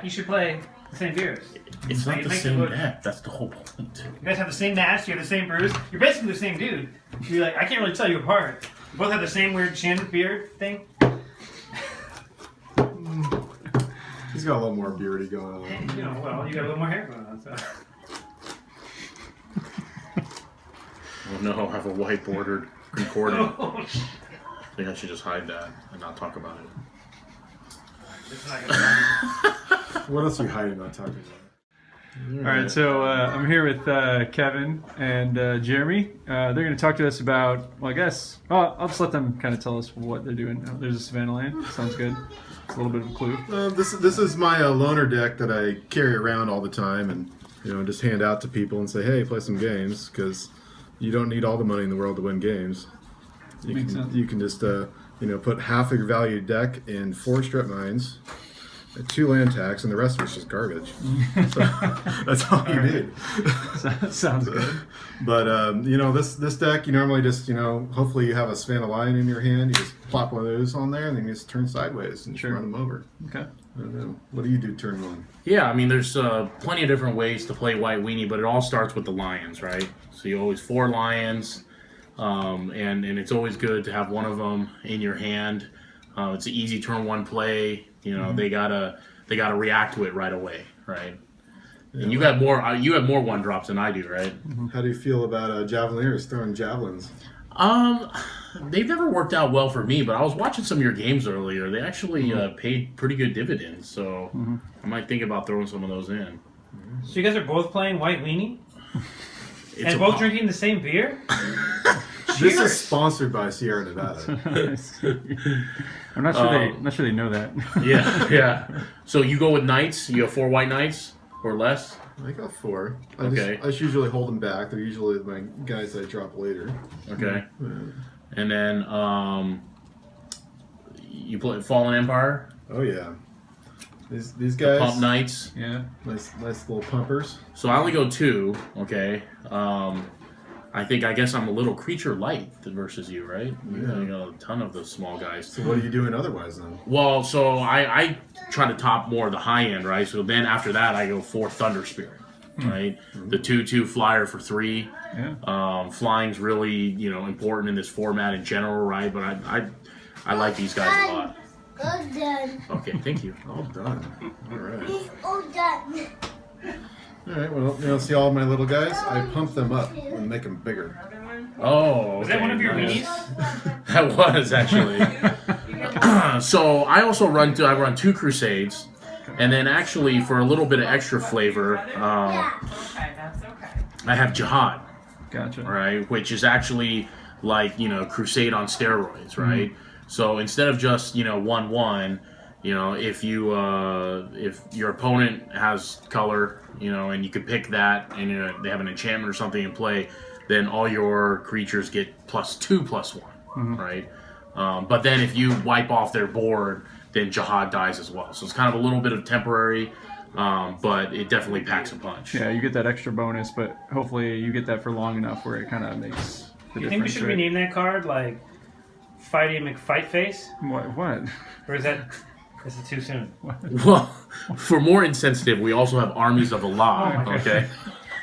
you should play the same beers. It's not the same deck. That's the whole point. You guys have the same mash. You have the same brews. You're basically the same dude. You're like, I can't really tell you apart. You both have the same weird chin beard thing. He's got a little more beardy going on. You know, well, you got a little more hair going on. So. Oh no, I have a white bordered concordant. I think I should just hide that and not talk about it. What else are you hiding, not talking about? All right, so I'm here with Kevin and Jeremy. They're going to talk to us about, well, I guess, I'll just let them kind of tell us what they're doing. Oh, there's a Savannah Land. Sounds good. It's a little bit of a clue. This is my loaner deck that I carry around all the time and, you know, just hand out to people and say, hey, play some games, because you don't need all the money in the world to win games. You can just, you know, put half of your valued deck in 4 strip mines, 2 land tax, and the rest of it's just garbage. So that's all you need. Sounds good. But you know, this deck, you normally just, you know, hopefully you have a Savannah Lion in your hand. You just plop one of those on there, and then you just turn sideways and just run them over. Okay. I don't know. What do you do turn 1? Yeah, I mean, there's plenty of different ways to play White Weenie, but it all starts with the lions, right? So you always 4 lions, and it's always good to have one of them in your hand. It's an easy turn 1 play. You know, they gotta react to it right away, right? Yeah. And you have more 1-drops than I do, right? How do you feel about Javelineers throwing javelins? They've never worked out well for me, but I was watching some of your games earlier. They actually paid pretty good dividends, so I might think about throwing some of those in. So you guys are both playing White Weenie? And both drinking the same beer? This is sponsored by Sierra Nevada. I'm not sure they know that. Yeah. So you go with knights. You have 4 white knights or less. I got 4. I just usually hold them back. They're usually my guys that I drop later. Okay. And then you play Fallen Empire. Oh yeah. These guys. Pump knights. Yeah. Nice little pumpers. So I only go 2. Okay. I guess I'm a little creature light versus you, right? Yeah. You got a ton of those small guys. So what are you doing otherwise then? Well, so I try to top more of the high end, right? So then after that, I go 4 Thunder Spirit, right? The 2/2 flyer for 3. Yeah. Flying's really, you know, important in this format in general, right? But I like these guys a lot. All done. Okay, thank you. All done. All right. It's all done. All right. Well, you know, see all my little guys? I pump them up and make them bigger. Oh, Was that one of your weenies? That was actually. So I also run 2 Crusades, and then actually for a little bit of extra flavor, I have Jihad. Gotcha. Right, which is actually like, you know, Crusade on steroids, right? So instead of just, you know, 1/1, you know, if your opponent has color, you know, and you could pick that, and you know, they have an enchantment or something in play, then all your creatures get +2/+1, right? But then if you wipe off their board, then Jihad dies as well. So it's kind of a little bit of temporary, but it definitely packs a punch. Yeah, you get that extra bonus, but hopefully you get that for long enough where it kind of makes the difference. You think we should rename that card like Fighty McFightface? What? Or is it too soon? Well, for more insensitive, we also have Armies of Allah, okay?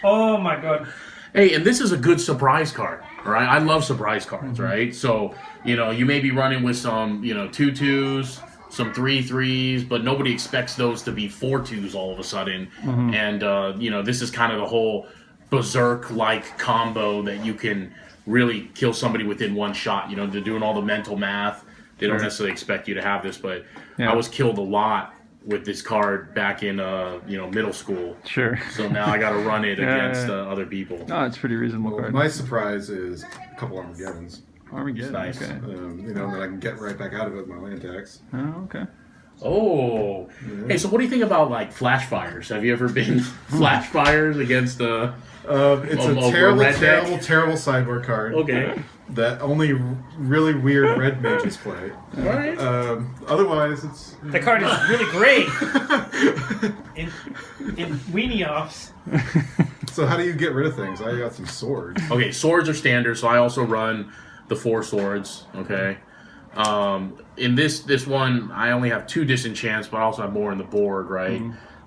Oh my god. Hey, and this is a good surprise card, all right? I love surprise cards, right? So, you know, you may be running with some, you know, 2/2s, some 3/3s, but nobody expects those to be 4/2s all of a sudden. And, you know, this is kind of the whole berserk-like combo that you can really kill somebody within 1 shot. You know, they're doing all the mental math. They don't necessarily expect you to have this, but I was killed a lot with this card back in, you know, middle school. Sure. So now I got to run it against other people. Oh, it's a pretty reasonable Well, card. my surprise is a couple Armageddons. Armageddon. Nice. Okay. You know, that I can get right back out of it with my land tax. Oh, okay. Oh. Hey, so what do you think about, like, flash fires? Have you ever been flash fires against It's a terrible sideboard card. Okay. That only really weird red mages play. All right. Otherwise, it's... The card is really great in weenie offs. So how do you get rid of things? I got some swords. Okay, swords are standard, so I also run the 4 swords, okay? In this one, I only have 2 disenchants, but I also have more on the board, right?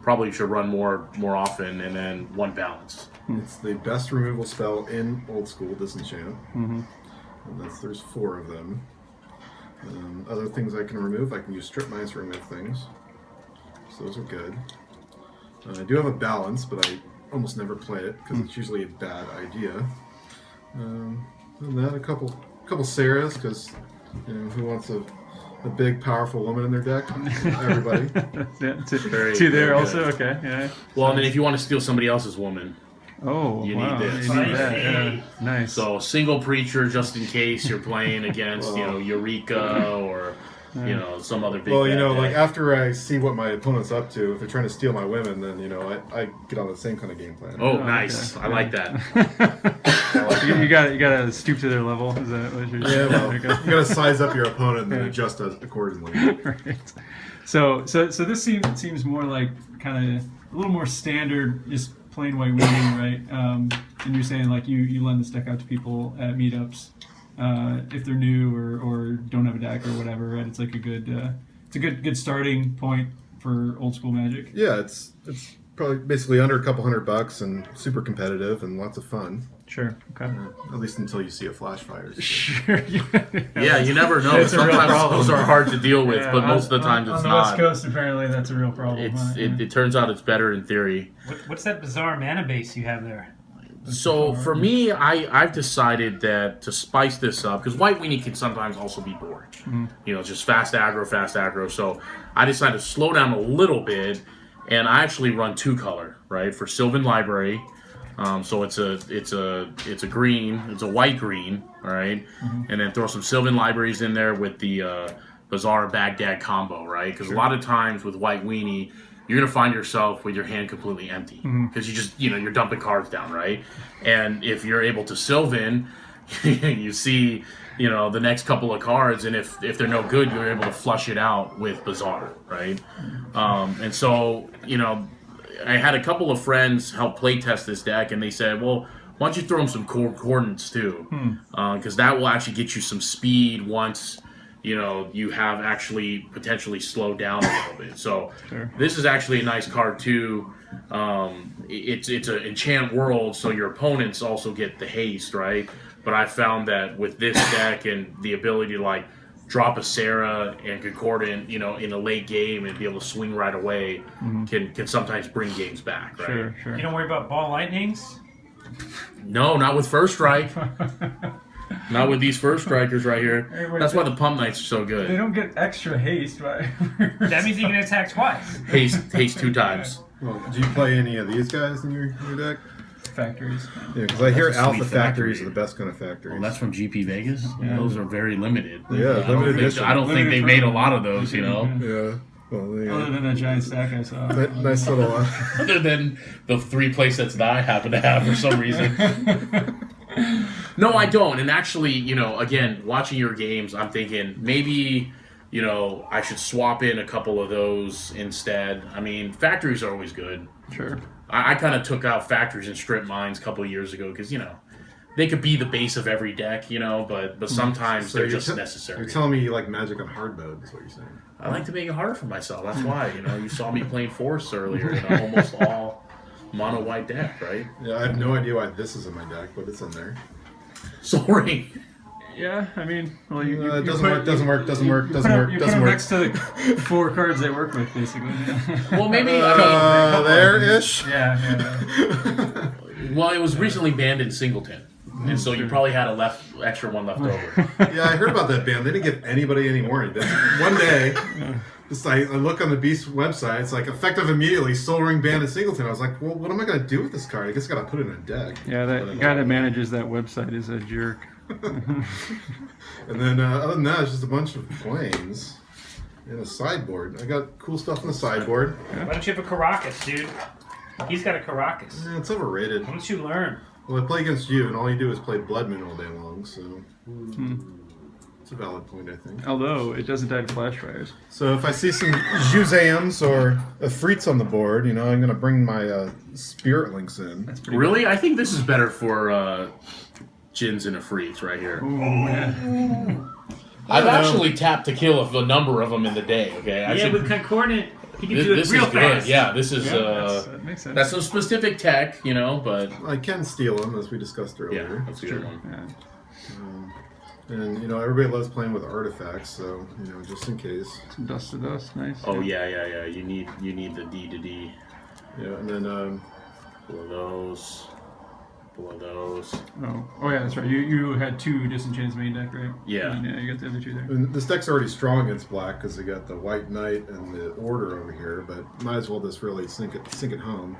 probably should run more often, and then one balance. It's the best removal spell in Old School Disenchant. Mm-hmm. And there's 4 of them. Other things I can remove, I can use Strip Mines to remove things. So those are good. I do have a balance, but I almost never play it because it's usually a bad idea. And then a couple Sarahs, because who wants a big, powerful woman in their deck? Everybody. Yeah, Very, two there very also. good. Okay, yeah. Well, and then if you want to steal somebody else's woman, Oh, you wow. need this. You need that. Yeah. Nice. So single preacher, just in case you're playing against Eureka or some other big. Well, bad like deck. after I see what my opponent's up to, if they're trying to steal my women, then I get on the same kind of game plan. Oh, nice! Okay. I like that. you got to stoop to their level. Is that what you're saying? Yeah, well, Okay. you got to size up your opponent and then adjust accordingly. Right. So this seems more like kind of a little more standard, just plain white weenie, right? And you're saying like you lend this deck out to people at meetups if they're new or don't have a deck or whatever, right? It's like a good starting point for old school Magic. Yeah, it's probably basically under a couple $100 and super competitive and lots of fun. Sure. Okay. At least until you see a flash fire. Sure. Yeah, you never know. It's a real Sometimes problem. those are hard to deal with, Yeah, but most of the times on it's the not. West Coast, apparently that's a real problem. It turns out it's better in theory. What's that bizarre mana base you have there? So for me, I've decided that to spice this up, because white weenie can sometimes also be boring. Just fast aggro. So I decided to slow down a little bit, and I actually run 2 color, right, for Sylvan Library. So it's a green, it's a white green, all right, and then throw some Sylvan Libraries in there with the Bazaar Baghdad combo, right? Because a lot of times with white weenie, you're gonna find yourself with your hand completely empty because you just you're dumping cards down, right? And if you're able to Sylvan, you see the next couple of cards, and if they're no good, you're able to flush it out with Bazaar, right? And so I had a couple of friends help play test this deck, and they said, well, why don't you throw them some coordinates too? Because that will actually get you some speed once you have actually potentially slowed down a little bit. So This is actually a nice card too. It's an enchant world, so your opponents also get the haste, right? But I found that with this deck and the ability to drop a Sarah and Concordant, in a late game and be able to swing right away, can sometimes bring games back, right? Sure. You don't worry about ball lightnings? No, not with First Strike. Not with these First Strikers right here. That's why the Pump Knights are so They good. don't get extra haste, right? That means you can attack twice. Haste 2 times. Well, do you play any of these guys in your deck? Factories. Yeah, because I hear That's a alpha sweet factories factory. are the best kind of factories. Well, that's from GP Vegas. Those are very limited. Yeah, limited edition. I don't think Limited they made a lot of those, Yeah. Well, Other than that giant stack I saw. nice little. Other than the 3 play sets that I happen to have for some reason. No, I don't. And actually, again, watching your games, I'm thinking maybe, I should swap in a couple of those instead. I mean, factories are always good. Sure. I kind of took out factories and strip mines a couple of years ago because, they could be the base of every deck, but sometimes So they're you're just You're necessary. telling me you like Magic on hard mode, is what you're saying. I like to make it harder for myself. That's why, you saw me playing Force earlier in an almost all mono white deck, right? Yeah, I have no idea why this is in my deck, but it's in there. Sorry. Yeah, I mean, well, you It you doesn't work. You put them next to the 4 cards they work with, basically. Well, maybe. There-ish. Yeah. Well, it was recently banned in Singleton, and so you probably had extra one left over. Yeah, I heard about that band. They didn't give anybody any warning. One day, I look on the Beast website. It's like effective immediately. Soul Ring banned in Singleton. I was like, well, what am I going to do with this card? I guess I got to put it in a deck. Yeah, that guy that manages that website is a jerk. And then other than that, it's just a bunch of planes and a sideboard. I got cool stuff on the sideboard. Why don't you have a Caracas, dude? He's got a Caracas. Yeah, it's overrated. Why don't you learn? Well, I play against you, and all you do is play Blood Moon all day long, so it's a valid point, I think. Although it doesn't die to flash fires. So if I see some Juzams or Afrits on the board, I'm going to bring my Spirit Links in. That's pretty Really? I think this is better for Jins and Afrits right here. Ooh, yeah. I've don't know. actually tapped to kill a number of them in the day. Okay, Yeah, with Concordant, you can do it this real is good. fast. Yeah, this is that makes sense. that's some specific tech, you know, but I can steal them, as we discussed yeah, earlier. that's a good one. Yeah. And, you know, everybody loves playing with artifacts, so, you know, just in case. Some dust to dust, nice. Oh yeah. You need the D to D. Yeah, and then, Pull of those. Oh yeah, that's right. You had 2 Disenchant's main deck, right? Yeah. Yeah, you got the other 2 there. and this deck's already strong against black because they got the White Knight and the Order over here, but might as well just really sink it home.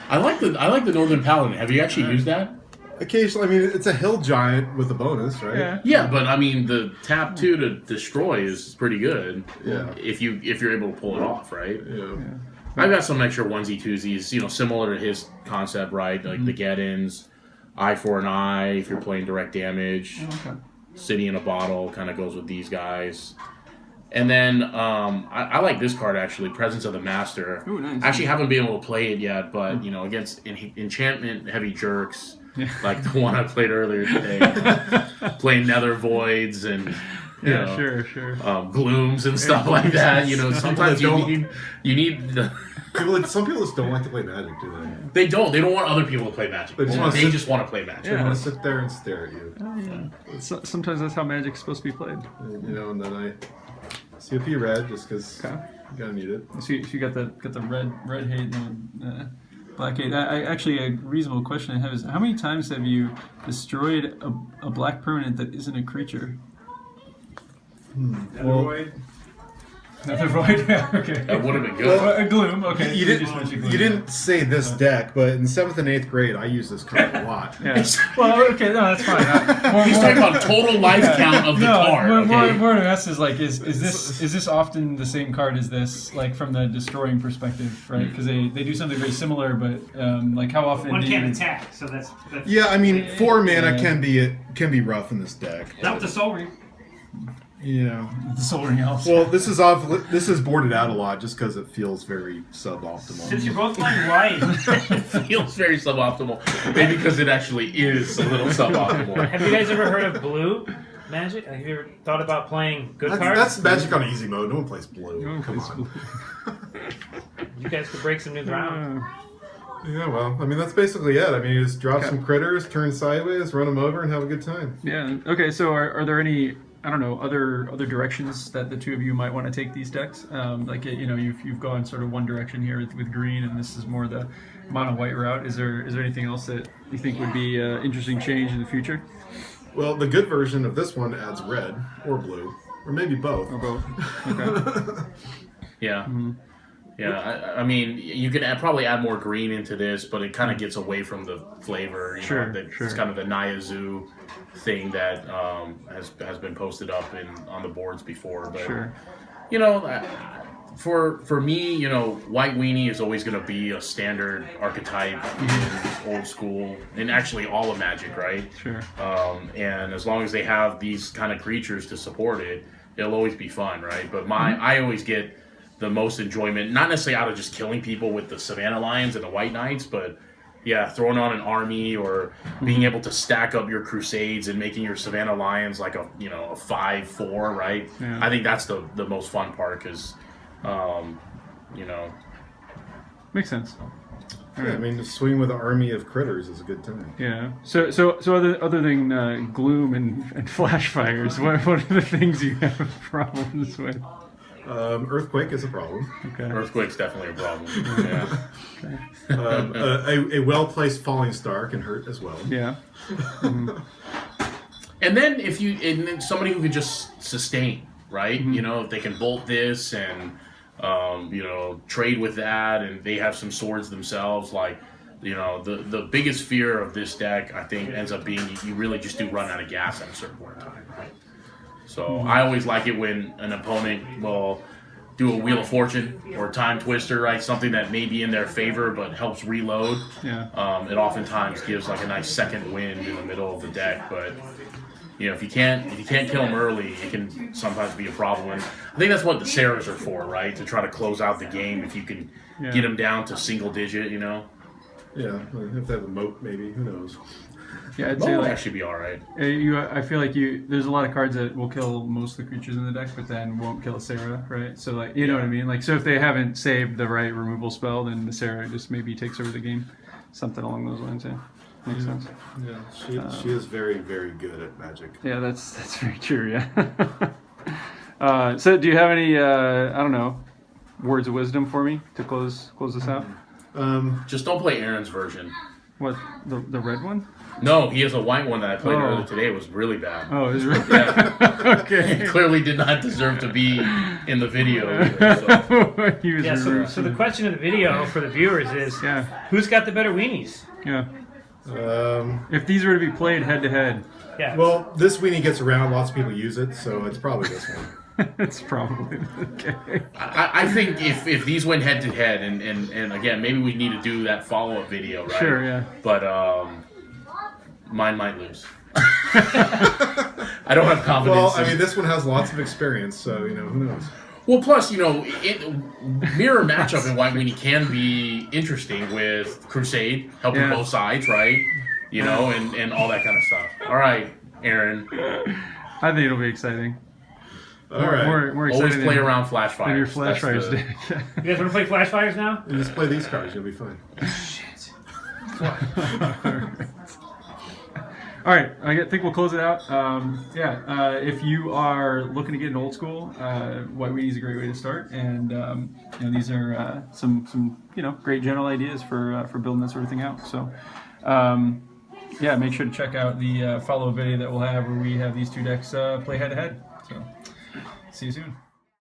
I like the Northern Paladin. Have you actually used that? Occasionally, I mean, it's a hill giant with a bonus, right? Yeah. Yeah, but I mean the tap 2 to destroy is pretty good. Yeah. If you're able to pull it off, right? Yeah. I've got some extra onesie twosies, you know, similar to his concept, right? Like the get-ins, eye for an eye if you're playing direct damage. Okay. City in a bottle kind of goes with these guys. And then I like this card actually, Presence of the Master. Ooh, nice. I actually haven't been able to play it yet, but you know, against enchantment heavy jerks, like the one I played earlier today, playing Nether Voids and you Yeah, know, sure. glooms and stuff like that. You know, sometimes you need the. Some people just don't like to play Magic, do they? They don't want other people to play Magic. They just wanna They sit- just want to play Magic. They want to sit there and stare at you. Sometimes that's how Magic's supposed to be played. And, you know, and then I COP red just because Okay. you gotta need it. So you got the red hate and black hate. I actually, a reasonable question I have is, how many times have you destroyed a black permanent that isn't a creature? Another void. Yeah, okay. That would have been good. A gloom. Okay. You just mentioned didn't. gloom. You didn't say this deck, but in 7th and 8th grade, I used this card a lot. Yeah. Well, okay, no, that's fine. He's talking about total life count of the card. Okay? More to us is like, is this often the same card as this, like from the destroying perspective, right? Because they do something very similar, but like how often? One do can't you, attack, so that's Yeah, I mean, 4 mana Yeah. can be rough in this deck. not with the Soul Ring. Yeah. the Soul Ring Elves. Well, this is boarded out a lot just because it feels very suboptimal. Since you're both playing white, It feels very suboptimal. Maybe because it actually is a little suboptimal. have you guys ever heard of blue Magic? Have you ever thought about playing good cards? That's Magic on easy mode. No one plays blue. No one Come plays on. You guys could break some new ground. Yeah, well, I mean, that's basically it. I mean, you just drop some critters, turn sideways, run them over, and have a good time. Yeah. Okay. So are there any, I don't know, other directions that the two of you might want to take these decks? Like you know, you've gone sort of one direction here with green, and this is more the mono white route. Is there anything else that you think would be interesting change in the future? Well, the good version of this one adds red or blue, or maybe both. Or both? Okay. Yeah. Yeah, I mean, you could probably add more green into this, but it kind of gets away from the flavor. You Sure, know, sure. It's kind of the Naya Zoo thing that has been posted up on the boards before. But Sure. you know, for me, you know, white weenie is always going to be a standard archetype in old school, and actually all of Magic, right? Sure. And as long as they have these kind of creatures to support it, it'll always be fun, right? But I always get the most enjoyment, not necessarily out of just killing people with the Savannah Lions and the White Knights, but yeah, throwing on an army or being able to stack up your Crusades and making your Savannah Lions like a 5/4, right? Yeah. I think that's the most fun part because, Makes sense. Yeah, I mean, swing with an army of critters is a good time. Yeah. So other than gloom and flash fires, what are the things you have problems with? Earthquake is a problem. Okay. Earthquake's definitely a problem. Yeah. A well-placed falling star can hurt as well. Yeah. And then then somebody who could just sustain, right? You know, if they can bolt this and trade with that, and they have some swords themselves, like, you know, the biggest fear of this deck, I think, ends up being you really just do run out of gas at a certain point in time, right? So I always like it when an opponent will do a Wheel of Fortune or a Time Twister, right? Something that may be in their favor but helps reload. Yeah. It oftentimes gives like a nice second wind in the middle of the deck, but you know, if you can't kill them early, it can sometimes be a problem. And I think that's what the Sarahs are for, right? To try to close out the game if you can get them down to single digit, you know. Yeah, if they have a moat, maybe. Who knows? Yeah, I'd That say would like actually be all right. I feel like there's a lot of cards that will kill most of the creatures in the deck, but then won't kill Sarah, right? So like, you know what I mean? Like, so if they haven't saved the right removal spell, then the Sarah just maybe takes over the game, something along those lines. Yeah, makes sense. Yeah, she is very, very good at Magic. Yeah, that's very true. Yeah. So do you have any I don't know, words of wisdom for me to close this out? Just don't play Aaron's version. What, the red one? No, he has a white one that I played earlier today. It was really bad. Oh, is it really? Yeah. Okay. He clearly did not deserve to be in the video either, so. He was Yeah, so the question of the video for the viewers is, who's got the better weenies? Yeah. If these were to be played head to head, Yeah. Well, this weenie gets around. Lots of people use it, so it's probably this one. it's probably okay. I think if these went head to head, and again, maybe we need to do that follow-up video, right? Sure, yeah. But mine might lose. I don't have confidence. Well, I mean, this one has lots of experience, so who knows. Well, plus, mirror matchup in White Weenie can be interesting with Crusade helping both sides, right? And all that kind of stuff. All right, Aaron. I think it'll be exciting. All right. More excited Always play around Flash Fires. than your Flash Fires deck. You guys want to play Flash Fires now? You just play these cards, you'll be fine. Shit. All right, I think we'll close it out. If you are looking to get into old school, White Weenie is a great way to start, and these are some great general ideas for building this sort of thing out. So, make sure to check out the follow-up video that we'll have where we have these two decks play head to head. So, see you soon.